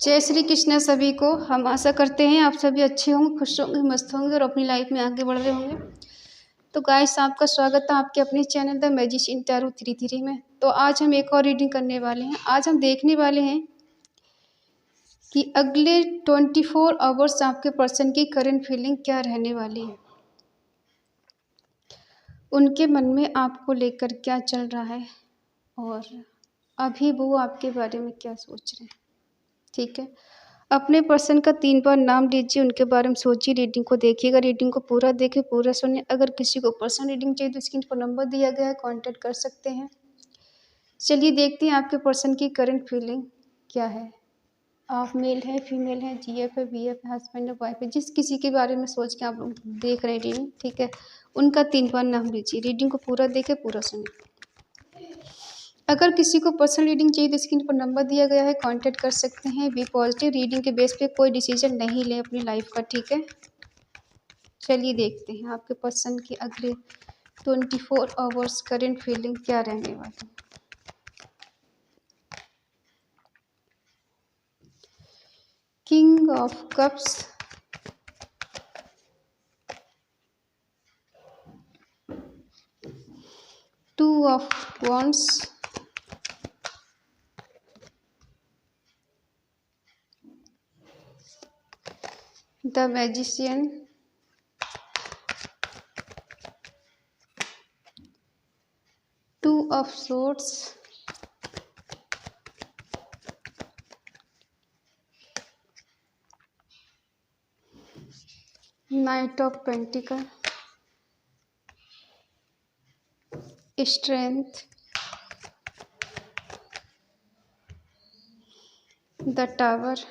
जय श्री कृष्ण सभी को। हम आशा करते हैं आप सभी अच्छे होंगे, खुश होंगे, मस्त होंगे और अपनी लाइफ में आगे बढ़ रहे होंगे। तो गाइस, आपका स्वागत है आपके अपने चैनल द मैजिशियन टैरो 33 में। तो आज हम एक और रीडिंग करने वाले हैं। आज हम देखने वाले हैं कि अगले 24 आवर्स आपके पर्सन की करंट फीलिंग क्या रहने वाली है, उनके मन में आपको लेकर क्या चल रहा है और अभी वो आपके बारे में क्या सोच रहे हैं। ठीक है, अपने पर्सन का 3 बार नाम लीजिए, उनके बारे में सोचिए, रीडिंग को देखिएगा। रीडिंग को पूरा देखें, पूरा सुनिए। अगर किसी को पर्सनल रीडिंग चाहिए तो स्क्रीन पर नंबर दिया गया है, कांटेक्ट कर सकते हैं। चलिए देखते हैं आपके पर्सन की करंट फीलिंग क्या है। आप मेल है, फीमेल है, जीएफ है, बीएफ है, हस्बैंड है, वाइफ है, जिस किसी के बारे में सोच के आप लोग देख रहे हैं रीडिंग, ठीक है, उनका 3 बार नाम लीजिए। रीडिंग को पूरा देखें, पूरा सुनिए। अगर किसी को पर्सनल रीडिंग चाहिए तो स्क्रीन पर नंबर दिया गया है, कांटेक्ट कर सकते हैं। बी पॉजिटिव, रीडिंग के बेस पे कोई डिसीजन नहीं लें अपनी लाइफ का, ठीक है। चलिए देखते हैं आपके पर्सन की अगले 24 आवर्स करंट फीलिंग क्या रहने वाली है। King of cups, two of wands, the magician, two of swords, night of pentacle, strength, the tower,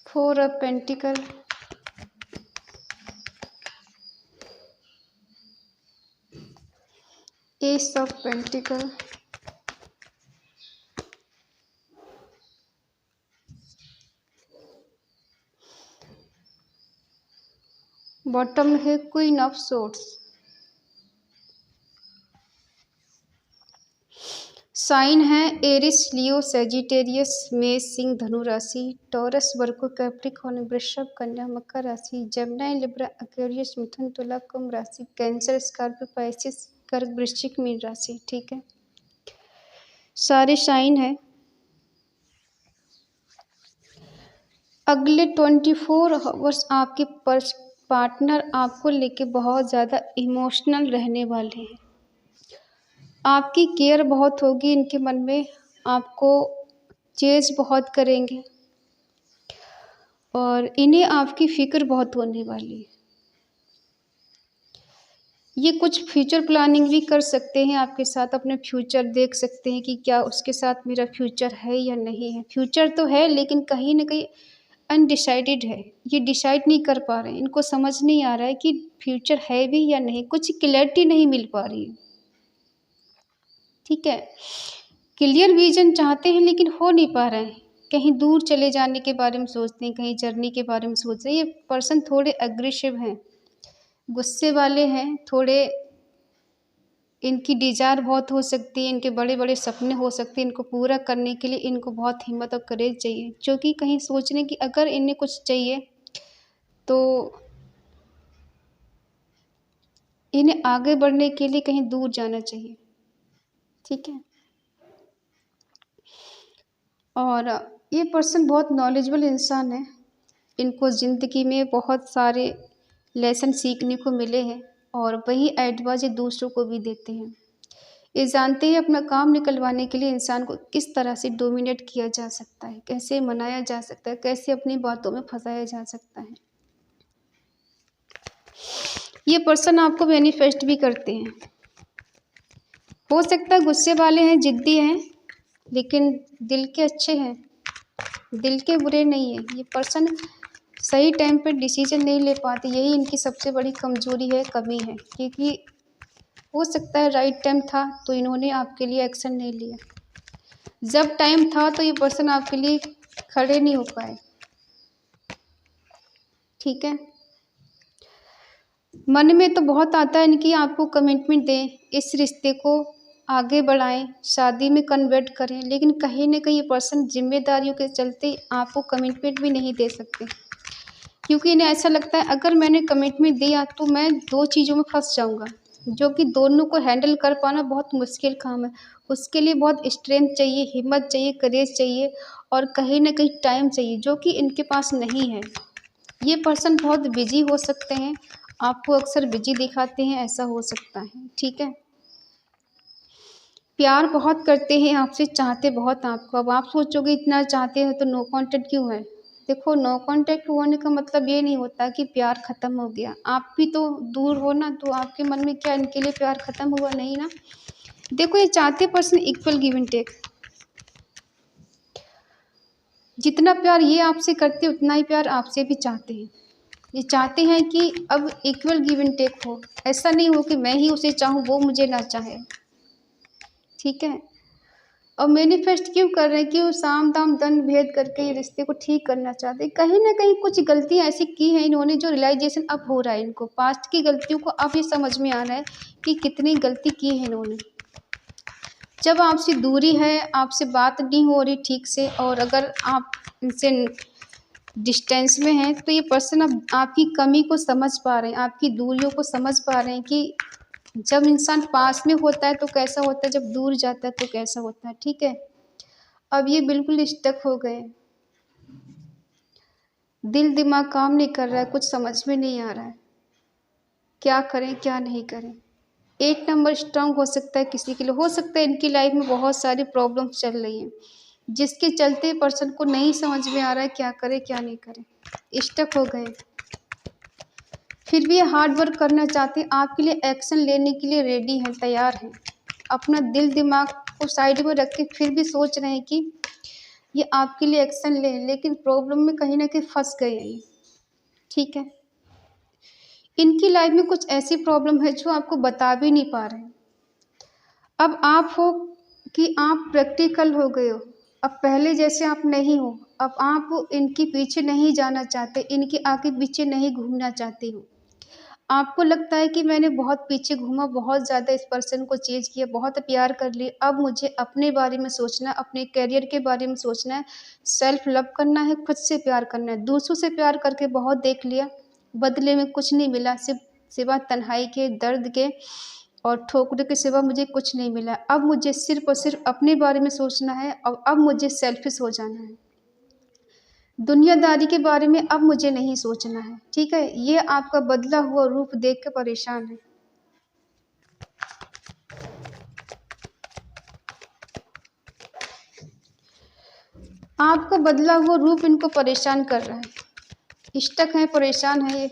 four of pentacle, S of pentacle, bottom में है क्वीन ऑफ सोर्ड्स। साइन है Eris, लियो, Sagittarius, मेष, सिंह, धनु राशि, टॉरस, वर्गो, Capricorn, वृषभ, कन्या, मकर राशि, Gemini, Libra, Aquarius, मिथुन, तुला, कुंभ राशि, कैंसर, स्कॉर्पियो, पाइसिस, कर्क, वृश्चिक, मीन राशि। ठीक है, सारे साइन है। अगले 24 आवर्स आपके पार्टनर आपको लेके बहुत ज़्यादा इमोशनल रहने वाले हैं। आपकी केयर बहुत होगी इनके मन में, आपको चेज़ बहुत करेंगे और इन्हें आपकी फ़िक्र बहुत होने वाली है। ये कुछ फ्यूचर प्लानिंग भी कर सकते हैं आपके साथ, अपने फ्यूचर देख सकते हैं कि क्या उसके साथ मेरा फ्यूचर है या नहीं है। फ्यूचर तो है लेकिन कहीं ना कहीं अनडिसाइडेड है, ये डिसाइड नहीं कर पा रहे हैं। इनको समझ नहीं आ रहा है कि फ्यूचर है भी या नहीं, कुछ क्लैरिटी नहीं मिल पा रही है। ठीक है, क्लियर विजन चाहते हैं लेकिन हो नहीं पा रहा है। कहीं दूर चले जाने के बारे में सोचते हैं, कहीं जर्नी के बारे में सोच रहे हैं। ये पर्सन थोड़े अग्रेसिव हैं, गुस्से वाले हैं थोड़े। इनकी डिजायर बहुत हो सकती है, इनके बड़े बड़े सपने हो सकते हैं। इनको पूरा करने के लिए इनको बहुत हिम्मत और करेज चाहिए, क्योंकि कहीं सोच रहे हैं कि अगर इन्हें कुछ चाहिए तो इन्हें आगे बढ़ने के लिए कहीं दूर जाना चाहिए। ठीक है, और ये पर्सन बहुत नॉलेजेबल इंसान है। इनको ज़िंदगी में बहुत सारे लेसन सीखने को मिले हैं और वही एडवाइस ये दूसरों को भी देते हैं। ये जानते हैं अपना काम निकलवाने के लिए इंसान को किस तरह से डोमिनेट किया जा सकता है, कैसे मनाया जा सकता है, कैसे अपनी बातों में फंसाया जा सकता है। ये पर्सन आपको मैनिफेस्ट भी करते हैं। हो सकता है गुस्से वाले हैं, जिद्दी हैं, लेकिन दिल के अच्छे हैं, दिल के बुरे नहीं है। ये पर्सन सही टाइम पर डिसीजन नहीं ले पाते, यही इनकी सबसे बड़ी कमजोरी है, कमी है। क्योंकि हो सकता है राइट टाइम था तो इन्होंने आपके लिए एक्शन नहीं लिया, जब टाइम था तो ये पर्सन आपके लिए खड़े नहीं हो पाए। ठीक है, मन में तो बहुत आता है इनकी आपको कमिटमेंट दें, इस रिश्ते को आगे बढ़ाएं, शादी में कन्वर्ट करें, लेकिन कहीं न कहीं ये पर्सन ज़िम्मेदारियों के चलते आपको कमिटमेंट भी नहीं दे सकते। क्योंकि इन्हें ऐसा लगता है अगर मैंने कमिटमेंट दिया तो मैं 2 चीज़ों में फँस जाऊँगा, जो कि दोनों को हैंडल कर पाना बहुत मुश्किल काम है। उसके लिए बहुत स्ट्रेंथ चाहिए, हिम्मत चाहिए, करेज चाहिए और कहीं न कहीं टाइम चाहिए, जो कि इनके पास नहीं है। ये पर्सन बहुत बिज़ी हो सकते हैं, आपको अक्सर बिज़ी दिखाते हैं, ऐसा हो सकता है, ठीक है? प्यार बहुत करते हैं आपसे, चाहते बहुत आपको। अब आप सोचोगे इतना चाहते हैं तो नो कॉन्टैक्ट क्यों है? देखो, नो कॉन्टैक्ट होने का मतलब ये नहीं होता कि प्यार ख़त्म हो गया। आप भी तो दूर हो ना, तो आपके मन में क्या इनके लिए प्यार ख़त्म हुआ? नहीं ना। देखो, ये चाहते person equal give and take. जितना प्यार ये आपसे करते हैं उतना ही प्यार आपसे भी चाहते हैं। ये चाहते हैं कि अब इक्वल गिव एंड टेक हो। ऐसा नहीं हो कि मैं ही उसे चाहूँ, वो मुझे ना चाहे, ठीक है? और मैनिफेस्ट क्यों कर रहे हैं कि वो साम दाम दंड भेद करके ये रिश्ते को ठीक करना चाहते हैं। कहीं न कहीं कुछ गलतियाँ ऐसी की हैं इन्होंने, जो रियलाइज़ेशन अब हो रहा है इनको। पास्ट की गलतियों को अब ये समझ में आ रहा है कि कितनी गलती की है इन्होंने। जब आपसे दूरी है, आपसे बात नहीं हो रही ठीक से, और अगर आप इनसे डिस्टेंस में हैं, तो ये पर्सन अब आपकी कमी को समझ पा रहे हैं, आपकी दूरियों को समझ पा रहे हैं कि जब इंसान पास में होता है तो कैसा होता है, जब दूर जाता है तो कैसा होता है, ठीक है? अब ये बिल्कुल स्टक हो गए। दिल दिमाग काम नहीं कर रहा है, कुछ समझ में नहीं आ रहा है। क्या करें, क्या नहीं करें? 8 नंबर स्ट्रॉन्ग हो सकता है किसी के लिए, हो सकता है इनकी लाइफ में बहुत सारी प्रॉब्लम्स चल रही हैं, जिसके चलते पर्सन को नहीं समझ में आ रहा है क्या करे, क्या नहीं करे। स्टक हो गए। फिर भी ये हार्ड वर्क करना चाहते हैं, आपके लिए एक्शन लेने के लिए रेडी हैं, तैयार हैं। अपना दिल दिमाग को साइड में रख के फिर भी सोच रहे हैं कि ये आपके लिए एक्शन लें, लेकिन प्रॉब्लम में कहीं न कहीं फँस गए हैं ये, ठीक है? इनकी लाइफ में कुछ ऐसी प्रॉब्लम है जो आपको बता भी नहीं पा रहे हैं। अब आप हो कि आप प्रैक्टिकल हो गए हो, अब पहले जैसे आप नहीं हो, अब आप इनके पीछे नहीं जाना चाहते, इनके आगे पीछे नहीं घूमना चाहते हो। आपको लगता है कि मैंने बहुत पीछे घूमा, बहुत ज़्यादा इस पर्सन को चेज़ किया, बहुत प्यार कर लिया, अब मुझे अपने बारे में सोचना है, अपने करियर के बारे में सोचना है, सेल्फ लव करना है, खुद से प्यार करना है। दूसरों से प्यार करके बहुत देख लिया, बदले में कुछ नहीं मिला, सिवा तन्हाई के, दर्द के और ठोकरों के सिवा मुझे कुछ नहीं मिला। अब मुझे सिर्फ़ और सिर्फ़ अपने बारे में सोचना है और अब मुझे सेल्फ़िश हो जाना है। दुनियादारी के बारे में अब मुझे नहीं सोचना है, ठीक है? ये आपका बदला हुआ रूप देख के परेशान है। आपका बदला हुआ रूप इनको परेशान कर रहा है। स्टक हैं, परेशान हैं ये,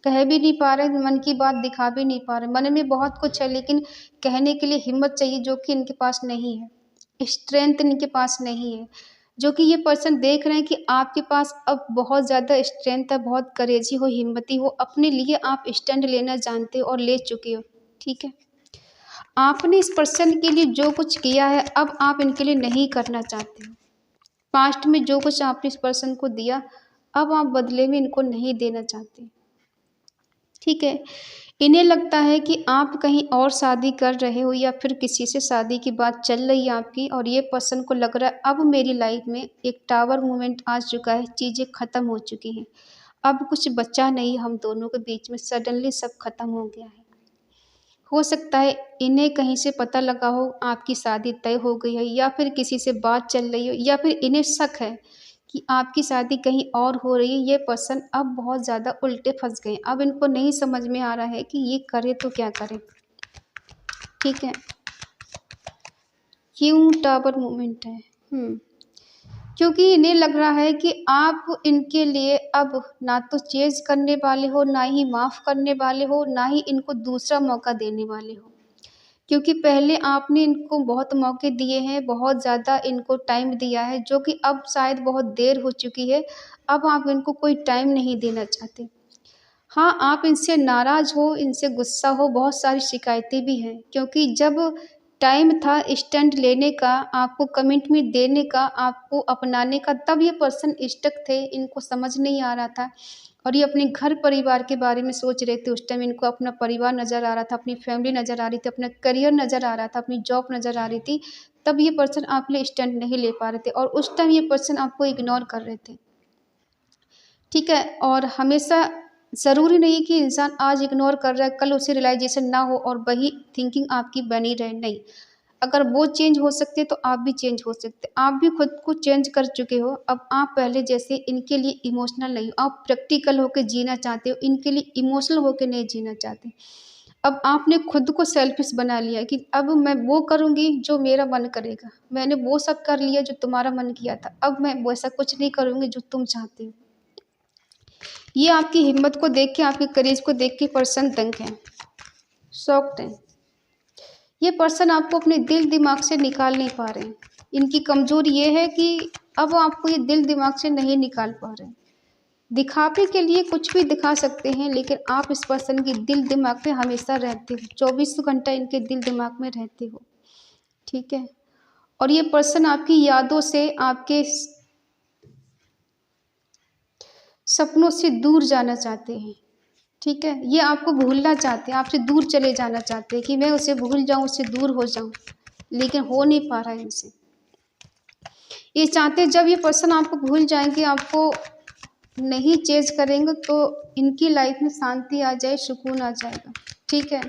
कह भी नहीं पा रहे, मन की बात दिखा भी नहीं पा रहे। मन में बहुत कुछ है लेकिन कहने के लिए हिम्मत चाहिए, जो कि इनके पास नहीं है। स्ट्रेंथ इनके पास नहीं है, जो कि ये पर्सन देख रहे हैं कि आपके पास अब बहुत ज़्यादा स्ट्रेंथ है, बहुत करेजी हो, हिम्मती हो, अपने लिए आप स्टैंड लेना जानते हो और ले चुके हो, ठीक है? आपने इस पर्सन के लिए जो कुछ किया है, अब आप इनके लिए नहीं करना चाहते हो। पास्ट में जो कुछ आपने इस पर्सन को दिया, अब आप बदले में इनको नहीं देना चाहते, ठीक है? इन्हें लगता है कि आप कहीं और शादी कर रहे हो या फिर किसी से शादी की बात चल रही है आपकी, और ये पर्सन को लग रहा है अब मेरी लाइफ में एक टावर मोमेंट आ चुका है, चीज़ें ख़त्म हो चुकी हैं। अब कुछ बचा नहीं हम दोनों के बीच में, सडनली सब ख़त्म हो गया है। हो सकता है इन्हें कहीं से पता लगा हो आपकी शादी तय हो गई है, या फिर किसी से बात चल रही हो, या फिर इन्हें शक है कि आपकी शादी कहीं और हो रही है। ये पर्सन अब बहुत ज़्यादा उल्टे फंस गए, अब इनको नहीं समझ में आ रहा है कि ये करे तो क्या करे, ठीक है? क्यों टावर मोमेंट है? क्योंकि इन्हें लग रहा है कि आप इनके लिए अब ना तो चेंज करने वाले हो, ना ही माफ़ करने वाले हो, ना ही इनको दूसरा मौका देने वाले हो। क्योंकि पहले आपने इनको बहुत मौके दिए हैं, बहुत ज़्यादा इनको टाइम दिया है, जो कि अब शायद बहुत देर हो चुकी है। अब आप इनको कोई टाइम नहीं देना चाहते। हाँ, आप इनसे नाराज़ हो, इनसे गुस्सा हो, बहुत सारी शिकायतें भी हैं, क्योंकि जब टाइम था स्टैंड लेने का, आपको कमिटमेंट देने का, आपको अपनाने का, तब ये पर्सन स्टक थे, इनको समझ नहीं आ रहा था और ये अपने घर परिवार के बारे में सोच रहे थे। उस टाइम इनको अपना परिवार नज़र आ रहा था, अपनी फैमिली नज़र आ रही थी, अपना करियर नज़र आ रहा था, अपनी जॉब नज़र आ रही थी। तब ये पर्सन आप लिए स्टैंड नहीं ले पा रहे थे और उस टाइम ये पर्सन आपको इग्नोर कर रहे थे। ठीक है, और हमेशा ज़रूरी नहीं कि इंसान आज इग्नोर कर रहा है कल उसे रियलाइजेशन ना हो और वही थिंकिंग आपकी बनी रहे, नहीं। अगर वो चेंज हो सकते तो आप भी चेंज हो सकते। आप भी खुद को चेंज कर चुके हो। अब आप पहले जैसे इनके लिए इमोशनल नहीं हो, आप प्रैक्टिकल होकर जीना चाहते हो, इनके लिए इमोशनल होकर नहीं जीना चाहते। अब आपने खुद को सेल्फिश बना लिया कि अब मैं वो करूँगी जो मेरा मन करेगा। मैंने वो सब कर लिया जो तुम्हारा मन किया था, अब मैं वैसा कुछ नहीं करूँगी जो तुम चाहते हो। ये आपकी हिम्मत को देख के, आपके करेज को देख के पर्सन दंग है, शॉक्ड है। ये पर्सन आपको अपने दिल दिमाग से निकाल नहीं पा रहे हैं। इनकी कमज़ोरी ये है कि अब आपको ये दिल दिमाग से नहीं निकाल पा रहे हैं। दिखावे के लिए कुछ भी दिखा सकते हैं, लेकिन आप इस पर्सन की दिल दिमाग में हमेशा रहते हो, 24 घंटा इनके दिल दिमाग में रहते हो। ठीक है, और ये पर्सन आपकी यादों से, आपके सपनों से दूर जाना चाहते हैं। ठीक है, ये आपको भूलना चाहते हैं, आपसे दूर चले जाना चाहते हैं कि मैं उसे भूल जाऊं, उससे दूर हो जाऊं, लेकिन हो नहीं पा रहा है इनसे। ये चाहते हैं जब ये पर्सन आपको भूल जाएंगे, आपको नहीं चेंज करेंगे, तो इनकी लाइफ में शांति आ जाए, सुकून आ जाएगा। ठीक है,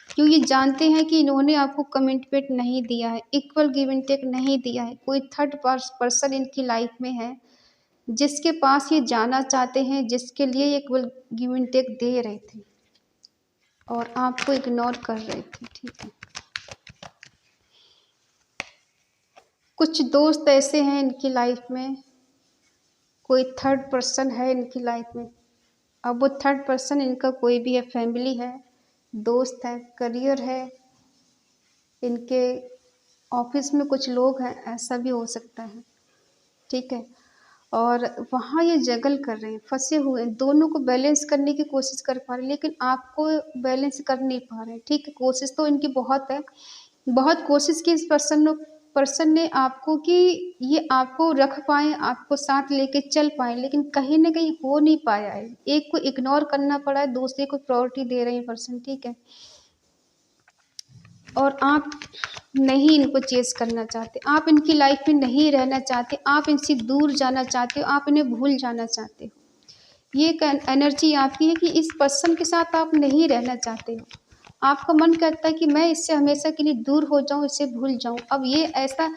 क्यों ये जानते हैं कि इन्होंने आपको कमिटमेंट नहीं दिया है, इक्वल गिव एंड टेक नहीं दिया है। कोई थर्ड पर्सन इनकी लाइफ में है जिसके पास ये जाना चाहते हैं, जिसके लिए ये इक्वल गिव एंड टेक दे रहे थे और आपको इग्नोर कर रहे थे। ठीक है, कुछ दोस्त ऐसे हैं इनकी लाइफ में, कोई थर्ड पर्सन है इनकी लाइफ में। अब वो थर्ड पर्सन इनका कोई भी है, फैमिली है, दोस्त है, करियर है, इनके ऑफिस में कुछ लोग हैं, ऐसा भी हो सकता है। ठीक है, और वहाँ ये जगल कर रहे हैं, फंसे हुए हैं, दोनों को बैलेंस करने की कोशिश कर पा रहे हैं, लेकिन आपको बैलेंस कर नहीं पा रहे हैं। ठीक है, कोशिश तो इनकी बहुत है, बहुत कोशिश की इस पर्सन ने आपको कि ये आपको रख पाएँ, आपको साथ लेके चल पाएँ, लेकिन कहीं न कहीं हो नहीं पाया है। एक को इग्नोर करना पड़ा है, दूसरे को प्रायोरिटी दे रहे हैं पर्सन। ठीक है, और आप नहीं इनको चेज़ करना चाहते, आप इनकी लाइफ में नहीं रहना चाहते, आप इनसे दूर जाना चाहते हो, आप इन्हें भूल जाना चाहते हो। ये एक एनर्जी आपकी है कि इस पर्सन के साथ आप नहीं रहना चाहते हो। आपका मन करता है कि मैं इससे हमेशा के लिए दूर हो जाऊँ, इसे भूल जाऊँ। अब ये ऐसा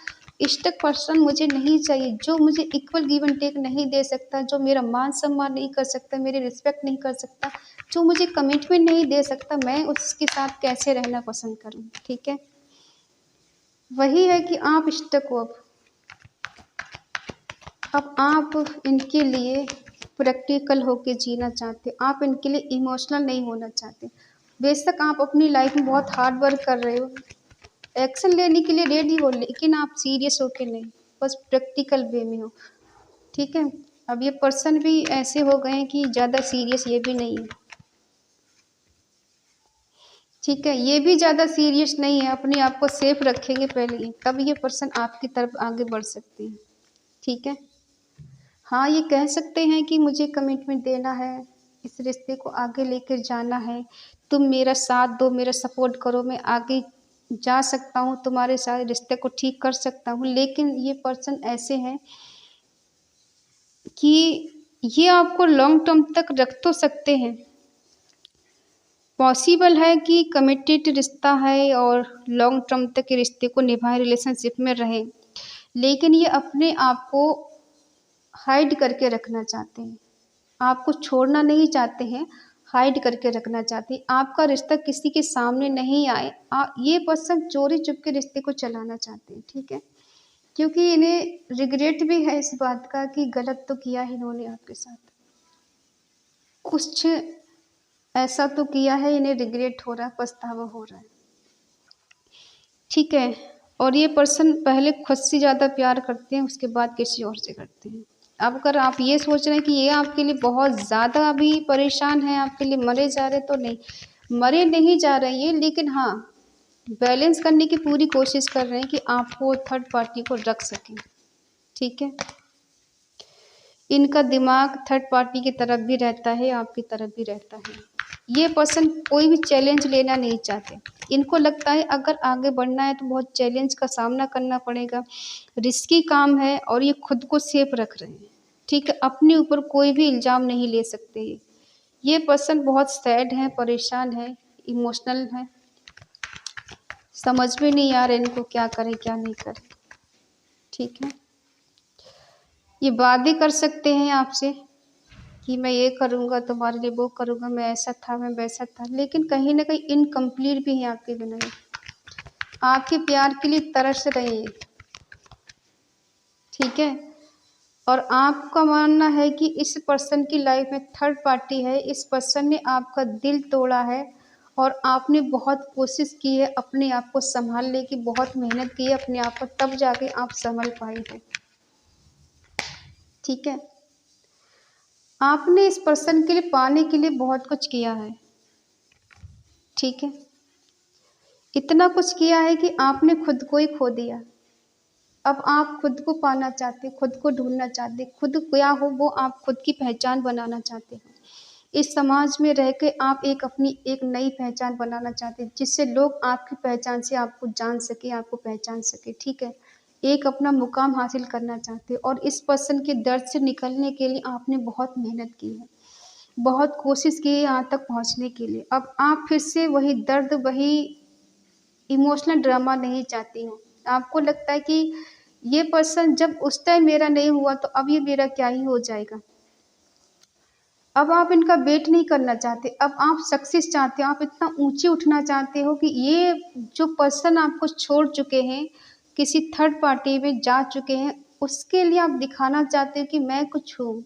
स्टक पर्सन मुझे नहीं चाहिए, जो मुझे इक्वल गिव एंड टेक नहीं दे सकता, जो मेरा मान-सम्मान नहीं कर सकता, मेरी रिस्पेक्ट नहीं कर सकता, जो मुझे कमिटमेंट नहीं दे सकता, मैं उसके साथ कैसे रहना पसंद करूँ। ठीक है? वही है कि आप स्टक हो अब। अब आप इनके लिए प्रैक्टिकल होके जीना चाहते हो, आप इनके लिए इमोशनल नहीं होना चाहते। बेशक आप अपनी लाइफ में बहुत हार्ड वर्क कर रहे हो, एक्शन लेने के लिए रेडी हो, लेकिन आप सीरियस होके नहीं, बस प्रैक्टिकल वे में हो। ठीक है? अब ये पर्सन भी ऐसे हो गए हैं कि ज़्यादा सीरियस ये भी नहीं है। ठीक है? ये भी ज़्यादा सीरियस नहीं है, अपने आप को सेफ रखेंगे पहले ही, तब ये पर्सन आपकी तरफ आगे बढ़ सकते हैं। ठीक है? हाँ, ये कह सकते हैं कि मुझे कमिटमेंट देना है, इस रिश्ते को आगे लेकर जाना है, तुम मेरा साथ दो, मेरा सपोर्ट करो, मैं आगे जा सकता हूँ, तुम्हारे साथ रिश्ते को ठीक कर सकता हूँ। लेकिन ये पर्सन ऐसे हैं कि ये आपको लॉन्ग टर्म तक रख तो सकते हैं, पॉसिबल है कि कमिटेड रिश्ता है और लॉन्ग टर्म तक के रिश्ते को निभाएं, रिलेशनशिप में रहें, लेकिन ये अपने आप को हाइड करके रखना चाहते हैं, आपको छोड़ना नहीं चाहते हैं, हाइड करके रखना चाहते हैं। आपका रिश्ता किसी के सामने नहीं आए, ये पर्सन चोरी चुपके रिश्ते को चलाना चाहते हैं। ठीक है? क्योंकि इन्हें रिग्रेट भी है इस बात का कि गलत तो किया है इन्होंने आपके साथ, कुछ ऐसा तो किया है, इन्हें रिग्रेट हो रहा है, पछतावा हो रहा है। ठीक है, और ये पर्सन पहले खुद से ज़्यादा प्यार करते हैं, उसके बाद किसी और से करते हैं। अब अगर आप ये सोच रहे हैं कि ये आपके लिए बहुत ज़्यादा अभी परेशान है, आपके लिए मरे जा रहे, तो नहीं, मरे नहीं जा रहे ये, लेकिन हाँ, बैलेंस करने की पूरी कोशिश कर रहे हैं कि आपको थर्ड पार्टी को रख सकें। ठीक है? इनका दिमाग थर्ड पार्टी की तरफ भी रहता है, आपकी तरफ भी रहता है। ये पर्सन कोई भी चैलेंज लेना नहीं चाहते। इनको लगता है अगर आगे बढ़ना है तो बहुत चैलेंज का सामना करना पड़ेगा, रिस्की काम है और ये खुद को सेफ रख रहे हैं, ठीक है। अपने ऊपर कोई भी इल्ज़ाम नहीं ले सकते ये पर्सन बहुत सैड है, परेशान है, इमोशनल है, समझ में नहीं आ रहा इनको क्या करें क्या नहीं करें, ठीक है। ये वादे कर सकते हैं आपसे कि मैं ये करूँगा, तुम्हारे लिए वो करूँगा, मैं ऐसा था, मैं वैसा था, लेकिन कहीं न कहीं इनकम्प्लीट भी हैं आपके बिना ये। आपके प्यार के लिए तरस रहे हैं, ठीक है। और आपका मानना है कि इस पर्सन की लाइफ में थर्ड पार्टी है, इस पर्सन ने आपका दिल तोड़ा है और आपने बहुत कोशिश की है अपने आप को सँभालने की, बहुत मेहनत की है अपने आप को, तब जाके आप सँभल पाए हो, ठीक है। आपने इस पर्सन के लिए पाने के लिए बहुत कुछ किया है, ठीक है। इतना कुछ किया है कि आपने खुद को ही खो दिया। अब आप खुद को पाना चाहते, खुद को ढूँढना चाहते, खुद क्या हो वो आप खुद की पहचान बनाना चाहते हो। इस समाज में रह के आप अपनी एक नई पहचान बनाना चाहते हैं, जिससे लोग आपकी पहचान से आपको जान सकें, आपको पहचान सकें, ठीक है। एक अपना मुकाम हासिल करना चाहते हैं और इस पर्सन के दर्द से निकलने के लिए आपने बहुत मेहनत की है, बहुत कोशिश की है यहाँ तक पहुँचने के लिए। अब आप फिर से वही दर्द, वही इमोशनल ड्रामा नहीं चाहती हूँ। आपको लगता है कि ये पर्सन जब उस टाइम मेरा नहीं हुआ तो अब ये मेरा क्या ही हो जाएगा। अब आप इनका वेट नहीं करना चाहते, अब आप सक्सेस चाहते हो, आप इतना ऊँचे उठना चाहते हो कि ये जो पर्सन आपको छोड़ चुके हैं, किसी थर्ड पार्टी में जा चुके हैं, उसके लिए आप दिखाना चाहते हो कि मैं कुछ हूँ।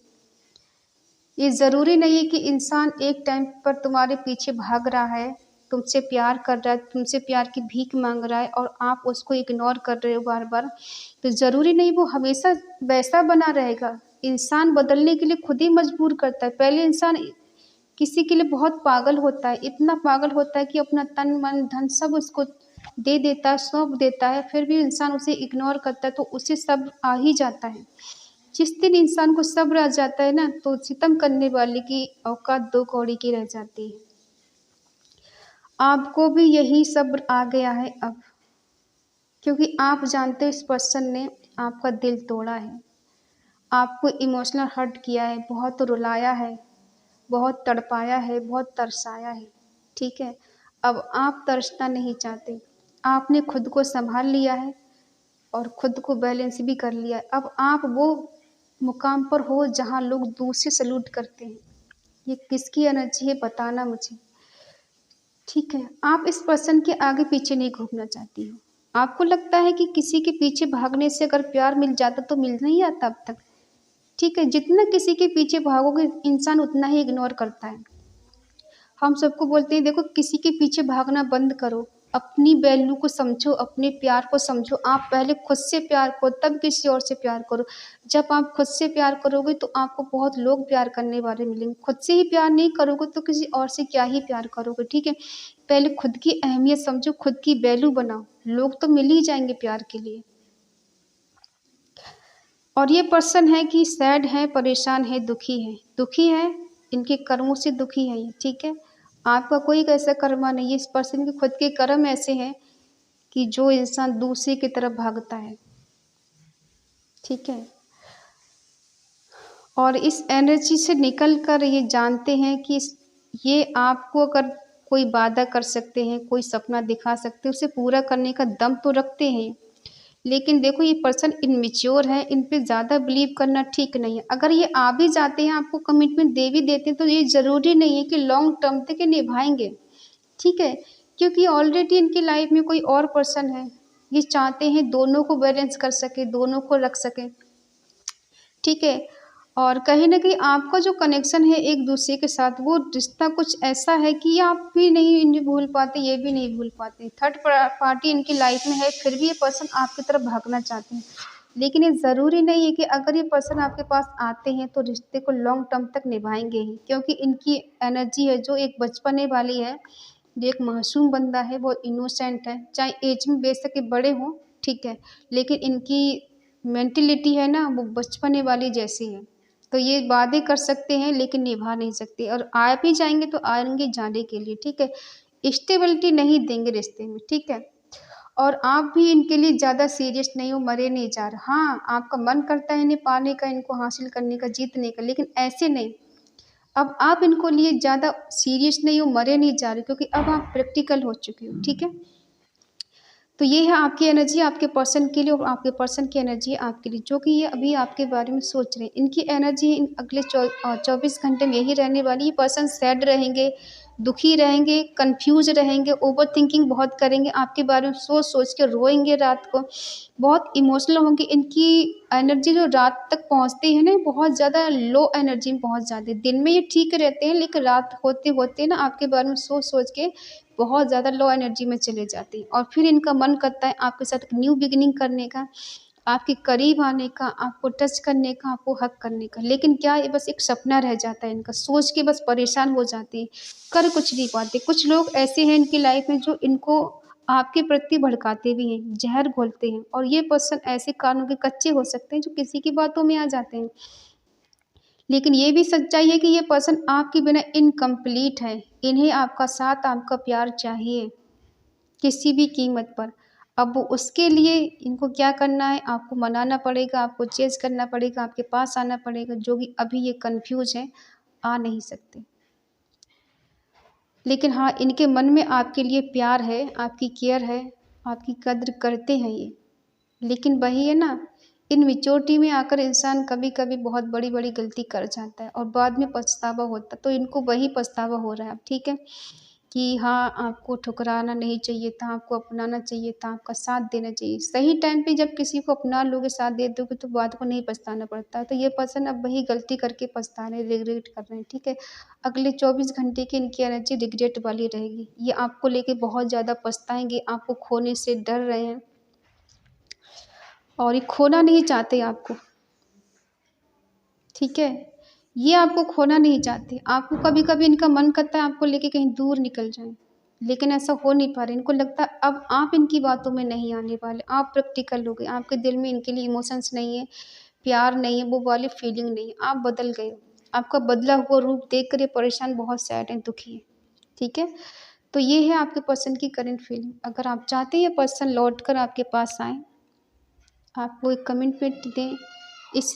ये ज़रूरी नहीं है कि इंसान एक टाइम पर तुम्हारे पीछे भाग रहा है, तुमसे प्यार कर रहा है, तुमसे प्यार की भीख माँग रहा है और आप उसको इग्नोर कर रहे हो बार-बार, तो ज़रूरी नहीं वो हमेशा वैसा बना रहेगा। इंसान बदलने के लिए खुद ही मजबूर करता है। पहले इंसान किसी के लिए बहुत पागल होता है, इतना पागल होता है कि अपना तन, मन, धन सब उसको दे देता है, सौंप देता है, फिर भी इंसान उसे इग्नोर करता है तो उसे सब्र आ ही जाता है। जिस दिन इंसान को सब्र आ जाता है ना, तो सितम करने वाले की औकात दो कौड़ी की रह जाती है। आपको भी यही सब्र आ गया है अब, क्योंकि आप जानते हो इस पर्सन ने आपका दिल तोड़ा है, आपको इमोशनल हर्ट किया है, बहुत रुलाया है, बहुत तड़पाया है, बहुत तरसाया है, ठीक है। अब आप तरसना नहीं चाहते, आपने खुद को सँभाल लिया है और खुद को बैलेंस भी कर लिया है। अब आप वो मुकाम पर हो जहाँ लोग दूर से सैल्यूट करते हैं। ये किसकी एनर्जी है बताना मुझे, ठीक है। आप इस पर्सन के आगे पीछे नहीं घूमना चाहती हो। आपको लगता है कि किसी के पीछे भागने से अगर प्यार मिल जाता तो मिल नहीं आता अब तक, ठीक है। जितना किसी के पीछे भागोगे इंसान उतना ही इग्नोर करता है। हम सबको बोलते हैं देखो किसी के पीछे भागना बंद करो, अपनी वैल्यू को समझो, अपने प्यार को समझो। आप पहले खुद से प्यार करो तब किसी और से प्यार करो। जब आप खुद से प्यार करोगे तो आपको बहुत लोग प्यार करने वाले मिलेंगे। खुद से ही प्यार नहीं करोगे तो किसी और से क्या ही प्यार करोगे, ठीक है। पहले खुद की अहमियत समझो, खुद की वैल्यू बनाओ, लोग तो मिल ही जाएंगे प्यार के लिए। और ये पर्सन है कि सैड है, परेशान है, दुखी है, इनके कर्मों से दुखी है ये, ठीक है। आपका कोई ऐसा कर्मा नहीं है, इस पर्सन के खुद के कर्म ऐसे हैं कि जो इंसान दूसरे की तरफ भागता है, ठीक है। और इस एनर्जी से निकल कर ये जानते हैं कि ये आपको अगर कोई वादा कर सकते हैं, कोई सपना दिखा सकते हैं, उसे पूरा करने का दम तो रखते हैं। लेकिन देखो ये पर्सन इमैच्योर है, इन पे ज़्यादा बिलीव करना ठीक नहीं है। अगर ये आ भी जाते हैं, आपको कमिटमेंट दे भी देते हैं, तो ये ज़रूरी नहीं है कि लॉन्ग टर्म तक ये निभाएँगे, ठीक है। क्योंकि ऑलरेडी इनकी लाइफ में कोई और पर्सन है। ये चाहते हैं दोनों को बैलेंस कर सकें, दोनों को रख सकें, ठीक है। और कहीं न कहीं आपका जो कनेक्शन है एक-दूसरे के साथ, वो रिश्ता कुछ ऐसा है कि आप भी नहीं इन्हें भूल पाते, ये भी नहीं भूल पाते। थर्ड पार्टी इनकी लाइफ में है, फिर भी ये पर्सन आपकी तरफ भागना चाहते हैं। लेकिन ये ज़रूरी नहीं है कि अगर ये पर्सन आपके पास आते हैं, तो रिश्ते को लॉन्ग टर्म तक निभाएँगे ही। क्योंकि इनकी एनर्जी है जो एक बचपने वाली है, जो एक मासूम बंदा है, वो इनोसेंट है। चाहे ऐज में बेशक ये बड़े हों, ठीक है, लेकिन इनकी मेंटालिटी है ना, वो बचपने वाली जैसी है। तो ये वादे कर सकते हैं लेकिन निभा नहीं सकते, और आ भी जाएंगे तो आएंगे जाने के लिए, ठीक है। स्टेबिलिटी नहीं देंगे रिश्ते में, ठीक है। और आप भी इनके लिए ज़्यादा सीरियस नहीं हो, मरे नहीं जा रहे। हाँ, आपका मन करता है इन्हें पाने का, इनको हासिल करने का, जीतने का, लेकिन ऐसे नहीं। अब आप इनको लिए ज़्यादा सीरियस नहीं हो, मरे नहीं जा रहे, क्योंकि अब आप प्रैक्टिकल हो चुके हो, ठीक है। तो ये है आपकी एनर्जी आपके पर्सन के लिए, और आपके पर्सन की एनर्जी है आपके लिए, जो कि ये अभी आपके बारे में सोच रहे हैं। इनकी एनर्जी इन अगले 24 घंटे में यही रहने वाली है। ये पर्सन सैड रहेंगे, दुखी रहेंगे, कंफ्यूज रहेंगे, ओवर थिंकिंग बहुत करेंगे, आपके बारे में सोच सोच के रोएंगे रात को, बहुत इमोशनल होंगे। इनकी एनर्जी जो रात तक पहुंचती है ना, बहुत ज़्यादा लो एनर्जी में पहुंच जाती है। दिन में ये ठीक रहते हैं, लेकिन रात होते होते ना आपके बारे में सोच सोच के बहुत ज़्यादा लो एनर्जी में चले जाती हैं। और फिर इनका मन करता है आपके साथ न्यू बिगिनिंग करने का, आपके करीब आने का, आपको टच करने का, आपको हग करने का, लेकिन क्या ये बस एक सपना रह जाता है इनका, सोच के बस परेशान हो जाते हैं, कर कुछ नहीं पाते। कुछ लोग ऐसे हैं इनकी लाइफ में जो इनको आपके प्रति भड़काते भी हैं, जहर घोलते हैं, और ये पर्सन ऐसे कानों के कच्चे हो सकते हैं जो किसी की बातों में आ जाते हैं। लेकिन ये भी सच्चाई है कि ये पर्सन आपके बिना इनकम्प्लीट है। इन्हें आपका साथ, आपका प्यार चाहिए किसी भी कीमत पर। अब वो उसके लिए इनको क्या करना है, आपको मनाना पड़ेगा, आपको चेज़ करना पड़ेगा, आपके पास आना पड़ेगा, जो कि अभी ये कन्फ्यूज़ हैं, आ नहीं सकते। लेकिन हाँ, इनके मन में आपके लिए प्यार है, आपकी केयर है, आपकी कद्र करते हैं ये। लेकिन वही है ना, इन मैच्योरिटी में आकर इंसान कभी-कभी बहुत बड़ी-बड़ी गलती कर जाता है और बाद में पछतावा होता है। तो इनको वही पछतावा हो रहा है अब, ठीक है? कि हाँ, आपको ठुकराना नहीं चाहिए था, आपको अपनाना चाहिए था, आपका साथ देना चाहिए। सही टाइम पे जब किसी को अपना लोगे, साथ दे दोगे, तो बाद को नहीं पछताना पड़ता। तो ये पर्सन अब वही गलती करके पछता रहे हैं, रिग्रेट कर रहे हैं, ठीक है? अगले 24 घंटे की इनकी एनर्जी रिग्रेट वाली रहेगी। ये आपको लेके बहुत ज़्यादा पछताएँगे, आपको खोने से डर रहे हैं। और ये खोना नहीं चाहते आपको, ठीक है? ये आपको खोना नहीं चाहते। आपको कभी-कभी इनका मन करता है आपको लेके कहीं दूर निकल जाएँ, लेकिन ऐसा हो नहीं पा रहा है। इनको लगता है अब आप इनकी बातों में नहीं आने वाले, आप प्रैक्टिकल हो गए, आपके दिल में इनके लिए इमोशंस नहीं है, प्यार नहीं है, वो वाली फीलिंग नहीं है, आप बदल गए हो। आपका बदला हुआ रूप देख कर ये परेशान बहुत सैड हैं, दुखी हैं, ठीक है? तो ये है आपके पर्सन की करंट फीलिंग। अगर आप चाहते हैं ये पर्सन लौट कर आपके पास आएँ, आप वो एक कमिटमेंट दें, इस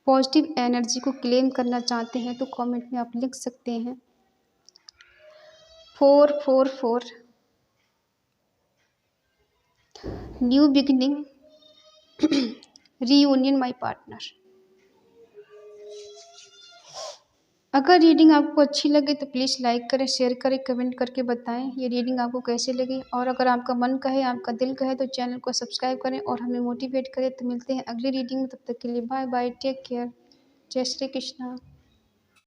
पॉजिटिव एनर्जी को क्लेम करना चाहते हैं तो कमेंट में आप लिख सकते हैं 444 new beginning reunion my partner. अगर रीडिंग आपको अच्छी लगे तो प्लीज़ लाइक करें, शेयर करें, कमेंट करके बताएं ये रीडिंग आपको कैसे लगी। और अगर आपका मन कहे, आपका दिल कहे तो चैनल को सब्सक्राइब करें और हमें मोटिवेट करें। तो मिलते हैं अगली रीडिंग में, तब तक के लिए बाय बाय, टेक केयर, जय श्री कृष्णा।